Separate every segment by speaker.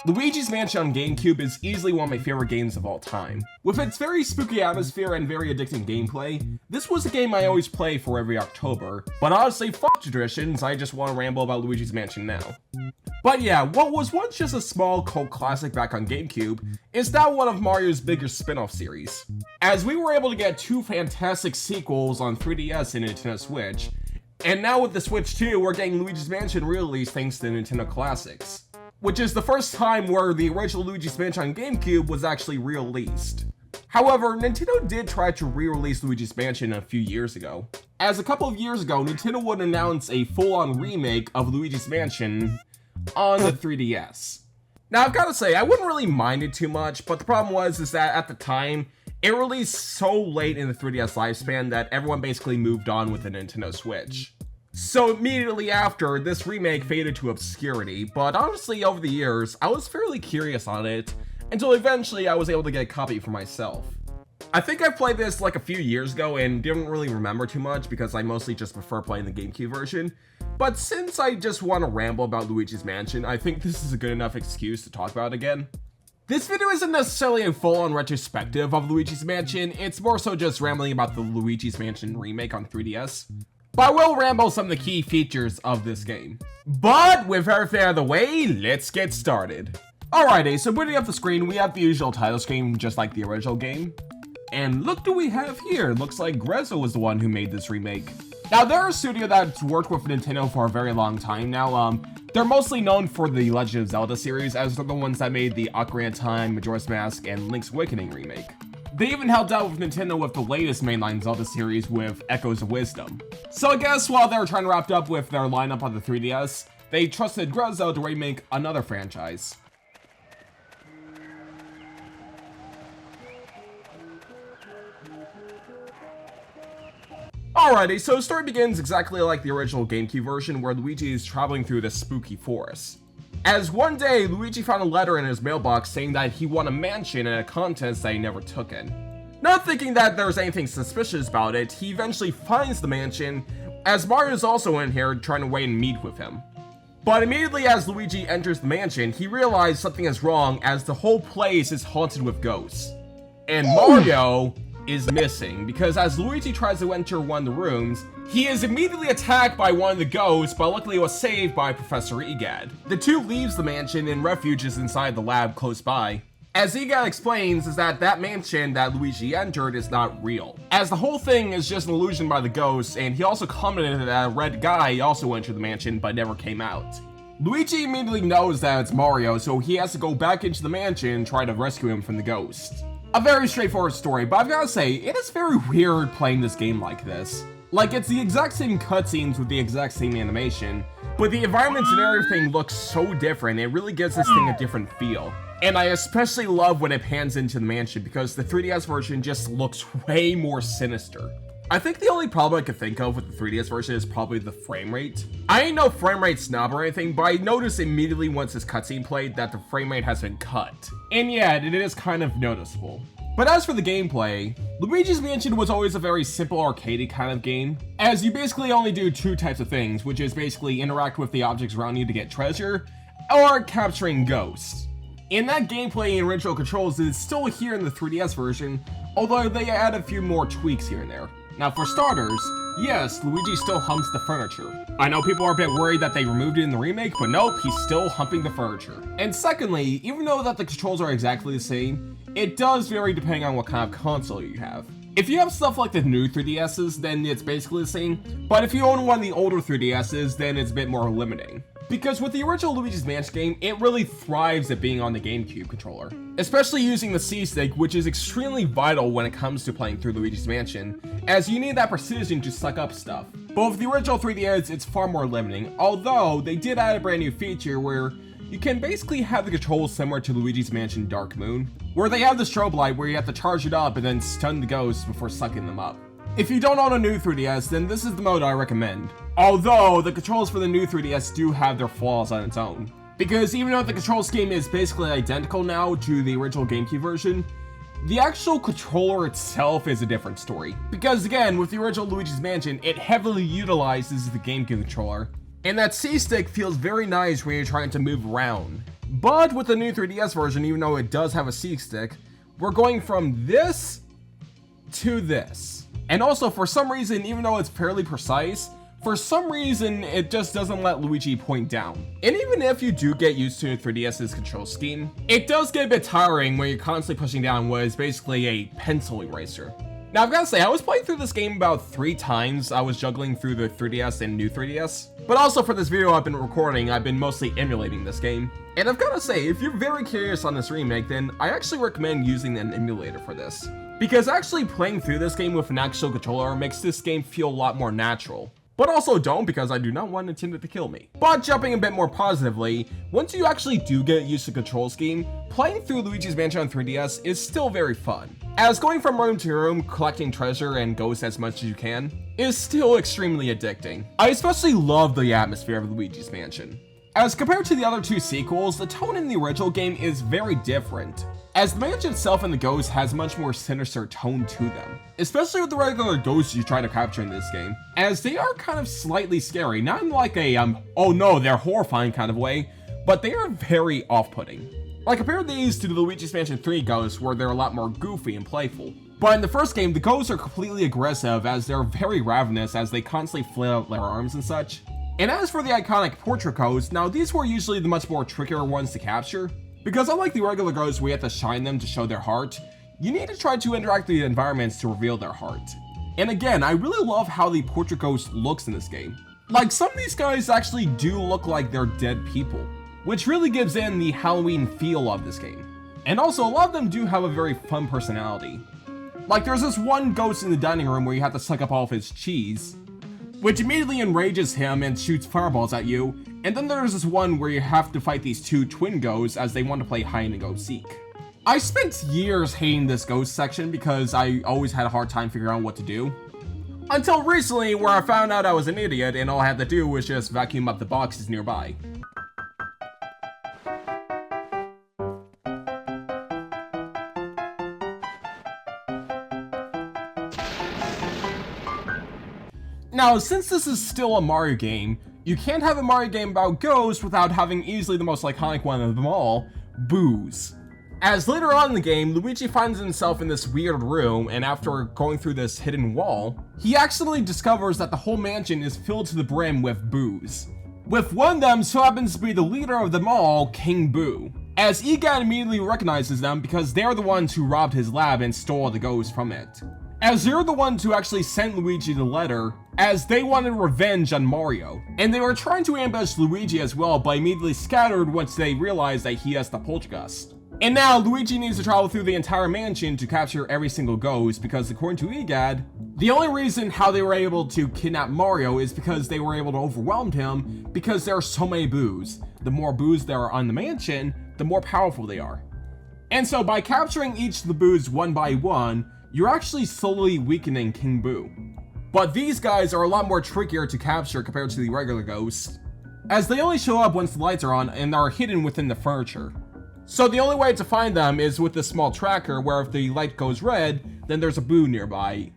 Speaker 1: Luigi's Mansion on GameCube is easily one of my favorite games of all time. With its very spooky atmosphere and very addicting gameplay, this was a game I always play for every October. But honestly, fuck traditions, I just want to ramble about Luigi's Mansion now. But yeah, what was once just a small cult classic back on GameCube is now one of Mario's bigger spin-off series. As we were able to get two fantastic sequels on 3DS and Nintendo Switch, and now with the Switch 2, we're getting Luigi's Mansion re-released thanks to Nintendo Classics. Which is the first time where the original Luigi's Mansion on GameCube was actually re-released. However, Nintendo did try to re-release Luigi's Mansion a few years ago. As a couple of years ago, Nintendo would announce a full-on remake of Luigi's Mansion on the 3DS. Now, I've gotta say, I wouldn't really mind it too much, but the problem was that at the time, it released so late in the 3DS lifespan that everyone basically moved on with the Nintendo Switch. So immediately after, this remake faded to obscurity, but honestly over the years, I was fairly curious on it, until eventually I was able to get a copy for myself. I think I played this like a few years ago and didn't really remember too much because I mostly just prefer playing the GameCube version, but since I just want to ramble about Luigi's Mansion, I think this is a good enough excuse to talk about it again. This video isn't necessarily a full-on retrospective of Luigi's Mansion, it's more so just rambling about the Luigi's Mansion remake on 3DS. But I will ramble some of the key features of this game. But with everything out of the way, let's get started. Alrighty, so booting up the screen, we have the usual title screen just like the original game. And look who we have here, looks like Grezzo was the one who made this remake. Now they're a studio that's worked with Nintendo for a very long time now. They're mostly known for the Legend of Zelda series, as they're the ones that made the Ocarina of Time, Majora's Mask, and Link's Awakening remake. They even helped out with Nintendo with the latest mainline Zelda series with Echoes of Wisdom. So I guess while they were trying to wrap up with their lineup on the 3DS, they trusted Grezzo to remake another franchise. Alrighty, so the story begins exactly like the original GameCube version where Luigi is traveling through this spooky forest. As one day, Luigi found a letter in his mailbox saying that he won a mansion in a contest that he never took in. Not thinking that there's anything suspicious about it, he eventually finds the mansion, as Mario is also in here trying to wait and meet with him. But immediately as Luigi enters the mansion, he realizes something is wrong as the whole place is haunted with ghosts. And Mario is missing, because as Luigi tries to enter one of the rooms, he is immediately attacked by one of the ghosts, but luckily was saved by Professor Egad. The two leaves the mansion and refuges inside the lab close by. As Egad explains is that mansion that Luigi entered is not real, as the whole thing is just an illusion by the ghosts, and he also commented that a red guy also entered the mansion but never came out. Luigi immediately knows that it's Mario, so he has to go back into the mansion and try to rescue him from the ghost. A very straightforward story, but I've gotta say, it is very weird playing this game like this. Like, it's the exact same cutscenes with the exact same animation, but the environments and everything look so different, it really gives this thing a different feel. And I especially love when it pans into the mansion because the 3DS version just looks way more sinister. I think the only problem I could think of with the 3DS version is probably the frame rate. I ain't no frame rate snob or anything, but I noticed immediately once this cutscene played that the frame rate has been cut. And yeah, it is kind of noticeable. But as for the gameplay, Luigi's Mansion was always a very simple arcadey kind of game, as you basically only do two types of things, which is basically interact with the objects around you to get treasure, or capturing ghosts. In that gameplay and original controls is still here in the 3DS version, although they add a few more tweaks here and there. Now for starters, yes, Luigi still humps the furniture. I know people are a bit worried that they removed it in the remake, but nope, he's still humping the furniture. And secondly, even though that the controls are exactly the same, it does vary depending on what kind of console you have. If you have stuff like the new 3DSs, then it's basically the same, but if you own one of the older 3DSs, then it's a bit more limiting. Because with the original Luigi's Mansion game, it really thrives at being on the GameCube controller. Especially using the C-Stick, which is extremely vital when it comes to playing through Luigi's Mansion, as you need that precision to suck up stuff. But with the original 3DS, it's far more limiting, although they did add a brand new feature where you can basically have the controls similar to Luigi's Mansion Dark Moon, where they have the strobe light where you have to charge it up and then stun the ghosts before sucking them up. If you don't own a new 3DS, then this is the mode I recommend. Although, the controls for the new 3DS do have their flaws on its own. Because even though the control scheme is basically identical now to the original GameCube version, the actual controller itself is a different story. Because again, with the original Luigi's Mansion, it heavily utilizes the GameCube controller, and that C-Stick feels very nice when you're trying to move around. But with the new 3DS version, even though it does have a C-stick, we're going from this to this. And also, for some reason, even though it's fairly precise, for some reason, it just doesn't let Luigi point down. And even if you do get used to 3DS's control scheme, it does get a bit tiring when you're constantly pushing down what is basically a pencil eraser. Now, I've got to say, I was playing through this game about 3 times. I was juggling through the 3DS and new 3DS. But also for this video I've been recording, I've been mostly emulating this game. And I've got to say, if you're very curious on this remake, then I actually recommend using an emulator for this. Because actually playing through this game with an actual controller makes this game feel a lot more natural. But also don't, because I do not want Nintendo to kill me. But jumping a bit more positively, once you actually do get used to the control scheme, playing through Luigi's Mansion on 3DS is still very fun. As going from room to room, collecting treasure and ghosts as much as you can, is still extremely addicting. I especially love the atmosphere of Luigi's Mansion. As compared to the other 2 sequels, the tone in the original game is very different, as the mansion itself and the ghosts has much more sinister tone to them. Especially with the regular ghosts you try to capture in this game, as they are kind of slightly scary, not in like a oh no, they're horrifying kind of way, but they are very off-putting. Like, compare these to the Luigi's Mansion 3 ghosts, where they're a lot more goofy and playful. But in the first game, the ghosts are completely aggressive, as they're very ravenous as they constantly flail out their arms and such. And as for the iconic portrait ghosts, now these were usually the much more trickier ones to capture, because unlike the regular ghosts where you have to shine them to show their heart, you need to try to interact with the environments to reveal their heart. And again, I really love how the portrait ghost looks in this game. Like, some of these guys actually do look like they're dead people, which really gives in the Halloween feel of this game. And also, a lot of them do have a very fun personality. Like, there's this one ghost in the dining room where you have to suck up all of his cheese, which immediately enrages him and shoots fireballs at you. And then there's this one where you have to fight these 2 twin ghosts as they want to play hide and go seek. I spent years hating this ghost section because I always had a hard time figuring out what to do. Until recently, where I found out I was an idiot and all I had to do was just vacuum up the boxes nearby. Now, since this is still a Mario game, you can't have a Mario game about ghosts without having easily the most iconic one of them all, booze. As later on in the game, Luigi finds himself in this weird room, and after going through this hidden wall, he accidentally discovers that the whole mansion is filled to the brim with booze. With one of them who happens to be the leader of them all, King Boo. As Egad immediately recognizes them because they're the ones who robbed his lab and stole the ghost from it. As they're the ones who actually sent Luigi the letter, as they wanted revenge on Mario. And they were trying to ambush Luigi as well, but immediately scattered once they realized that he has the poltergust. And now Luigi needs to travel through the entire mansion to capture every single ghost, because according to Egad, the only reason how they were able to kidnap Mario is because they were able to overwhelm him because there are so many boos. The more boos there are on the mansion, the more powerful they are. And so by capturing each of the boos one by one, you're actually slowly weakening King Boo. But these guys are a lot more trickier to capture compared to the regular ghosts, as they only show up once the lights are on and are hidden within the furniture. So the only way to find them is with this small tracker where if the light goes red, then there's a boo nearby.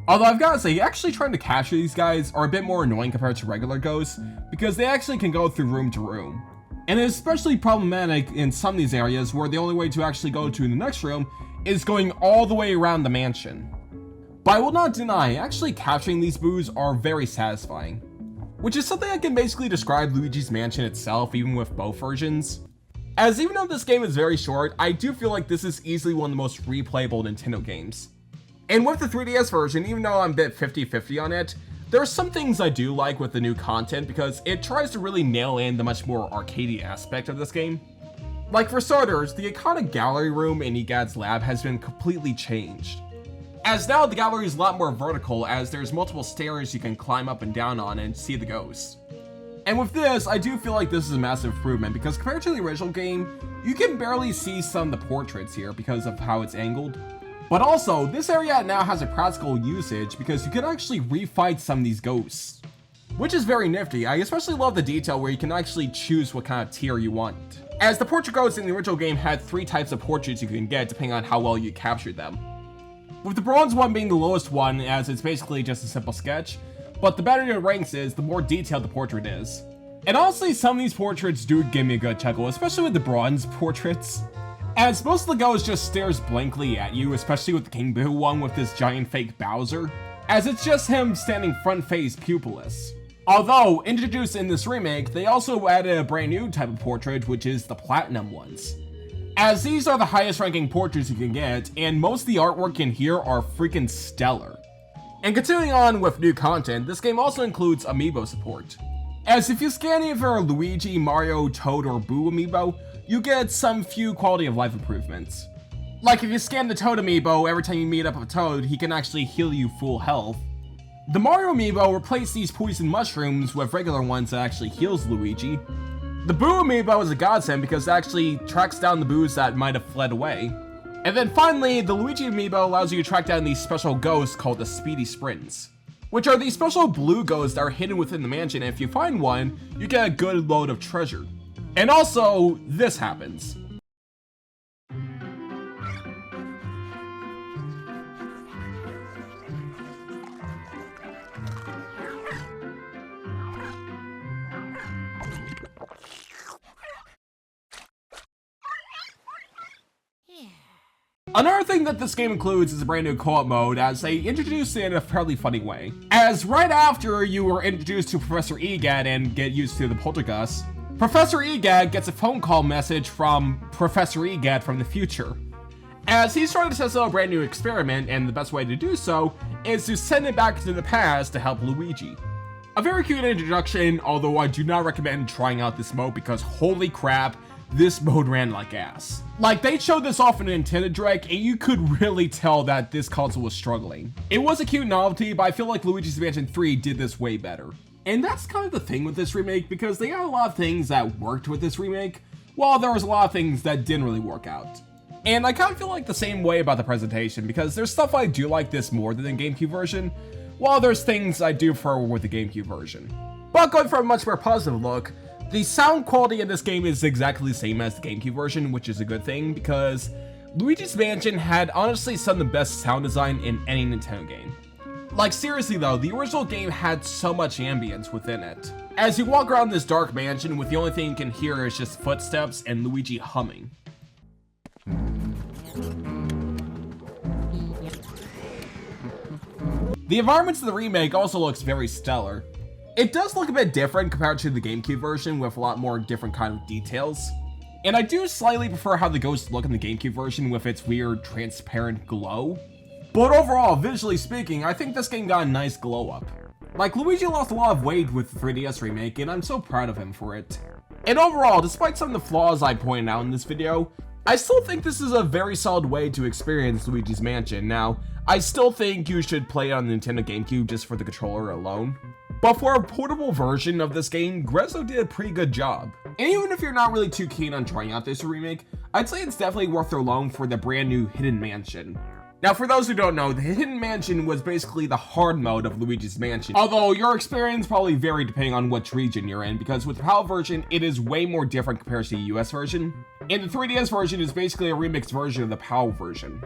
Speaker 1: Although I've gotta say, actually trying to capture these guys are a bit more annoying compared to regular ghosts, because they actually can go through room to room. And it's especially problematic in some of these areas where the only way to actually go to the next room is going all the way around the mansion. But I will not deny, actually capturing these boos are very satisfying. Which is something I can basically describe Luigi's Mansion itself, even with both versions. As even though this game is very short, I do feel like this is easily one of the most replayable Nintendo games. And with the 3DS version, even though I'm a bit 50-50 on it, there are some things I do like with the new content because it tries to really nail in the much more arcadey aspect of this game. Like for starters, the iconic gallery room in Egad's lab has been completely changed. As now the gallery is a lot more vertical, as there's multiple stairs you can climb up and down on and see the ghosts. And with this, I do feel like this is a massive improvement because compared to the original game, you can barely see some of the portraits here because of how it's angled. But also, this area now has a practical usage because you can actually refight some of these ghosts, which is very nifty. I especially love the detail where you can actually choose what kind of tier you want, as the portrait ghosts in the original game had 3 types of portraits you can get depending on how well you captured them. With the bronze one being the lowest one, as it's basically just a simple sketch, but the better it ranks is, the more detailed the portrait is. And honestly, some of these portraits do give me a good chuckle, especially with the bronze portraits, as most of the ghost just stares blankly at you, especially with the King Boo one with this giant fake Bowser, as it's just him standing front-face pupilless. Although, introduced in this remake, they also added a brand new type of portrait, which is the platinum ones, as these are the highest ranking portraits you can get, and most of the artwork in here are freaking stellar. And continuing on with new content, this game also includes Amiibo support, as if you scan either Luigi, Mario, Toad, or Boo Amiibo, you get some few quality of life improvements. Like if you scan the Toad Amiibo, every time you meet up with Toad, he can actually heal you full health. The Mario Amiibo replaced these poison mushrooms with regular ones that actually heals Luigi. The Boo Amiibo is a godsend because it actually tracks down the Boos that might have fled away. And then finally, the Luigi Amiibo allows you to track down these special ghosts called the Speedy Sprints, which are these special blue ghosts that are hidden within the mansion, and if you find one, you get a good load of treasure. And also, this happens. Another thing that this game includes is a brand new co-op mode, as they introduced it in a fairly funny way. As right after you were introduced to Professor Egad and get used to the poltergeist, Professor Egad gets a phone call message from Professor Egad from the future, as he's trying to test out a brand new experiment, and the best way to do so is to send it back into the past to help Luigi. A very cute introduction, although I do not recommend trying out this mode because holy crap, this mode ran like ass. Like, they showed this off in a Nintendo Direct, and you could really tell that this console was struggling. It was a cute novelty, but I feel like Luigi's Mansion 3 did this way better. And that's kind of the thing with this remake, because they had a lot of things that worked with this remake, while there was a lot of things that didn't really work out. And I kind of feel like the same way about the presentation, because there's stuff I do like this more than the GameCube version, while there's things I do prefer with the GameCube version. But going for a much more positive look, the sound quality in this game is exactly the same as the GameCube version, which is a good thing, because Luigi's Mansion had honestly some of the best sound design in any Nintendo game. Like seriously though, the original game had so much ambience within it. As you walk around this dark mansion with the only thing you can hear is just footsteps and Luigi humming. The environments of the remake also looks very stellar. It does look a bit different compared to the GameCube version with a lot more different kind of details. And I do slightly prefer how the ghosts look in the GameCube version with its weird transparent glow. But overall, visually speaking, I think this game got a nice glow up. Like, Luigi lost a lot of weight with the 3DS remake, and I'm so proud of him for it. And overall, despite some of the flaws I pointed out in this video, I still think this is a very solid way to experience Luigi's Mansion. Now, I still think you should play it on the Nintendo GameCube just for the controller alone. But for a portable version of this game, Grezzo did a pretty good job. And even if you're not really too keen on trying out this remake, I'd say it's definitely worth their loan for the brand new Hidden Mansion. Now for those who don't know, the Hidden Mansion was basically the hard mode of Luigi's Mansion, although your experience probably varied depending on which region you're in, because with the PAL version, it is way more different compared to the US version, and the 3DS version is basically a remixed version of the PAL version.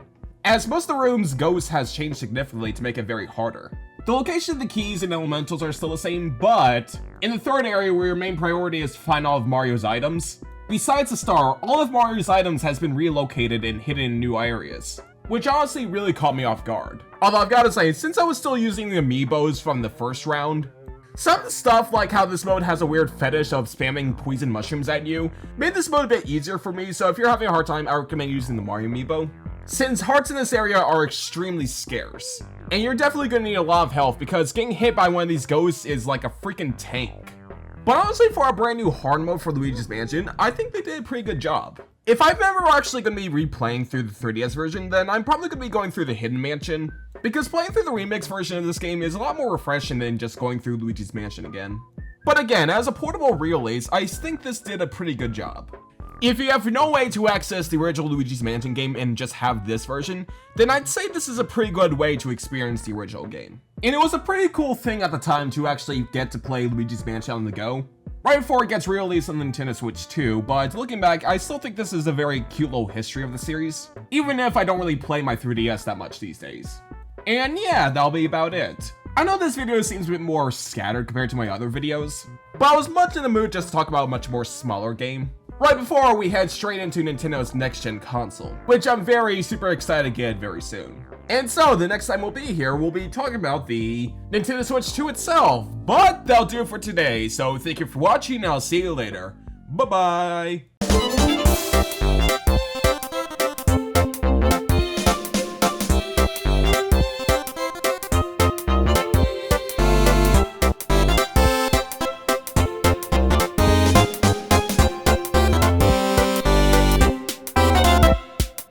Speaker 1: As most of the rooms, Ghost has changed significantly to make it very harder. The location of the keys and elementals are still the same, but in the third area where your main priority is to find all of Mario's items, besides the star, all of Mario's items has been relocated and hidden in new areas, which honestly really caught me off guard. Although I've gotta say, since I was still using the Amiibos from the first round, some of the stuff like how this mode has a weird fetish of spamming poison mushrooms at you made this mode a bit easier for me, so if you're having a hard time, I recommend using the Mario Amiibo, since hearts in this area are extremely scarce. And you're definitely gonna need a lot of health because getting hit by one of these ghosts is like a freaking tank. But honestly, for a brand new hard mode for Luigi's Mansion, I think they did a pretty good job. If I'm ever actually gonna be replaying through the 3DS version, then I'm probably gonna be going through the Hidden Mansion, because playing through the remix version of this game is a lot more refreshing than just going through Luigi's Mansion again. But again, as a portable re-release, I think this did a pretty good job. If you have no way to access the original Luigi's Mansion game and just have this version, then I'd say this is a pretty good way to experience the original game. And it was a pretty cool thing at the time to actually get to play Luigi's Mansion on the go, right before it gets re-released on the Nintendo Switch 2, but looking back, I still think this is a very cute little history of the series, even if I don't really play my 3DS that much these days. And yeah, that'll be about it. I know this video seems a bit more scattered compared to my other videos, but I was much in the mood just to talk about a much more smaller game. Right before we head straight into Nintendo's next-gen console, which I'm super excited to get very soon. And so, the next time we'll be here, we'll be talking about the Nintendo Switch 2 itself. But that'll do it for today, so thank you for watching, and I'll see you later. Bye-bye!